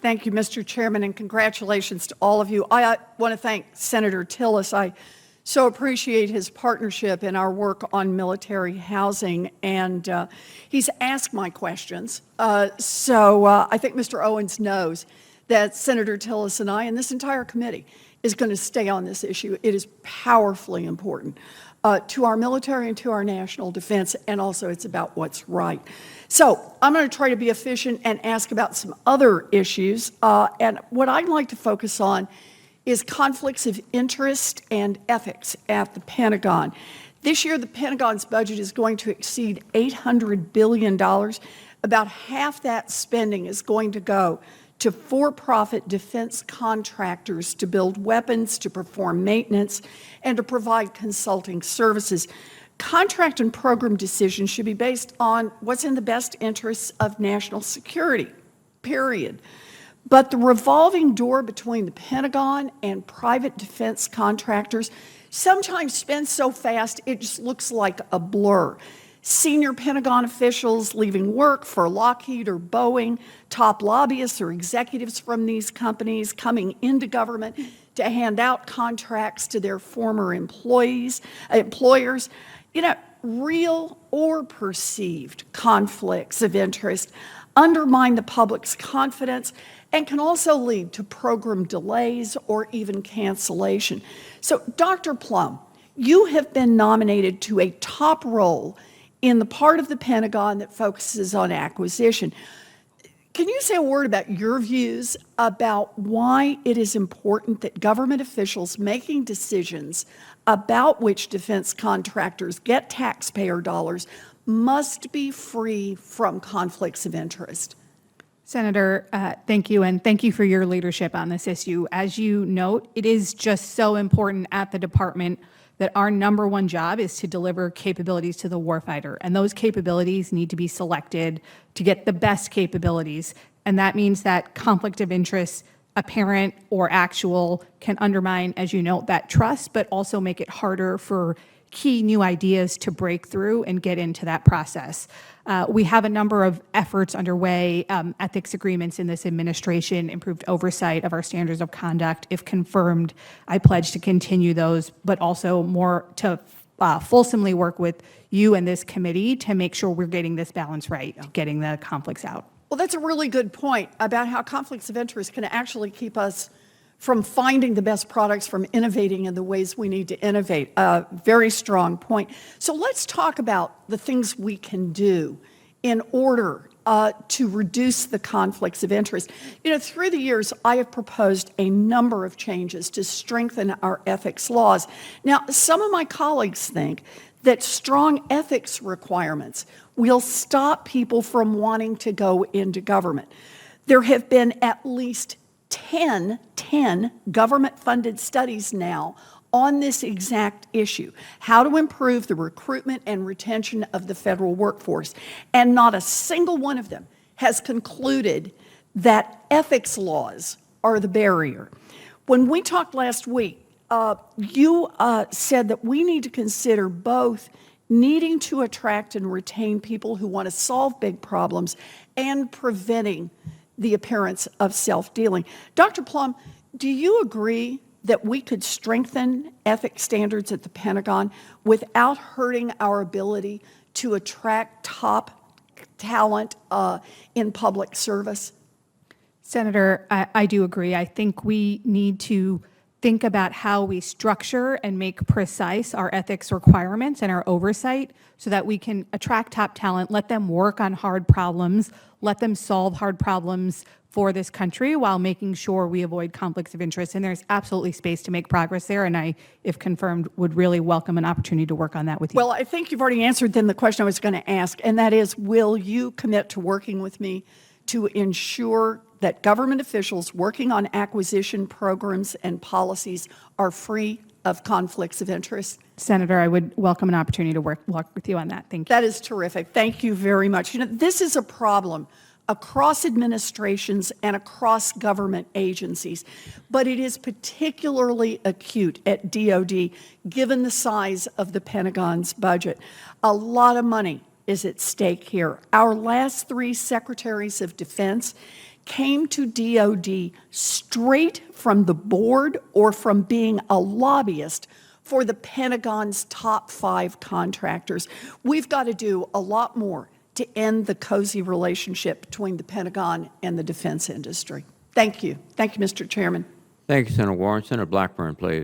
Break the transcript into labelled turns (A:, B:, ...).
A: Thank you, Mr. Chairman, and congratulations to all of you. I want to thank Senator Tillis. I so appreciate his partnership in our work on military housing, and he's asked my questions. So I think Mr. Owens knows that Senator Tillis and I and this entire committee is going to stay on this issue. It is powerfully important to our military and to our national defense, and also it's about what's right. So I'm going to try to be efficient and ask about some other issues. And what I'd like to focus on is conflicts of interest and ethics at the Pentagon. This year, the Pentagon's budget is going to exceed $800 billion. About half that spending is going to go to for-profit defense contractors to build weapons, to perform maintenance, and to provide consulting services. Contract and program decisions should be based on what's in the best interests of national security, period. But the revolving door between the Pentagon and private defense contractors sometimes spins so fast it just looks like a blur. Senior Pentagon officials leaving work for Lockheed or Boeing, top lobbyists or executives from these companies coming into government to hand out contracts to their former employers. Real or perceived conflicts of interest undermine the public's confidence and can also lead to program delays or even cancellation. So, Dr. Plumb, you have been nominated to a top role in the part of the Pentagon that focuses on acquisition. Can you say a word about your views about why it is important that government officials making decisions about which defense contractors get taxpayer dollars must be free from conflicts of interest?
B: Senator, thank you, and thank you for your leadership on this issue. As you note, it is just so important at the department that our number one job is to deliver capabilities to the warfighter, and those capabilities need to be selected to get the best capabilities, and that means that conflict of interest, apparent or actual, can undermine, as you note, that trust, but also make it harder for key new ideas to break through and get into that process. We have a number of efforts underway, ethics agreements in this administration, improved oversight of our standards of conduct. If confirmed, I pledge to continue those, but also more to fulsomely work with you and this committee to make sure we're getting this balance right, getting the conflicts out.
A: Well, that's a really good point about how conflicts of interest can actually keep us from finding the best products, from innovating in the ways we need to innovate. A very strong point. So let's talk about the things we can do in order to reduce the conflicts of interest. Through the years, I have proposed a number of changes to strengthen our ethics laws. Now, some of my colleagues think that strong ethics requirements will stop people from wanting to go into government. There have been at least 10 government-funded studies now on this exact issue, how to improve the recruitment and retention of the federal workforce. And not a single one of them has concluded that ethics laws are the barrier. When we talked last week, you said that we need to consider both needing to attract and retain people who want to solve big problems and preventing the appearance of self-dealing. Dr. Plumb, do you agree that we could strengthen ethics standards at the Pentagon without hurting our ability to attract top talent in public service?
B: Senator, I do agree. I think we need to think about how we structure and make precise our ethics requirements and our oversight so that we can attract top talent, let them work on hard problems, let them solve hard problems for this country while making sure we avoid conflicts of interest. And there's absolutely space to make progress there. And I, if confirmed, would really welcome an opportunity to work on that with you.
A: Well, I think you've already answered then the question I was going to ask, and that is, will you commit to working with me to ensure that government officials working on acquisition programs and policies are free of conflicts of interest?
B: Senator, I would welcome an opportunity to work with you on that. Thank you.
A: That is terrific. Thank you very much. This is a problem across administrations and across government agencies, but it is particularly acute at DOD given the size of the Pentagon's budget. A lot of money is at stake here. Our last three secretaries of defense came to DOD straight from the board or from being a lobbyist for the Pentagon's top 5 contractors. We've got to do a lot more to end the cozy relationship between the Pentagon and the defense industry. Thank you. Thank you, Mr. Chairman.
C: Thank you, Senator Warren. Senator Blackburn, please.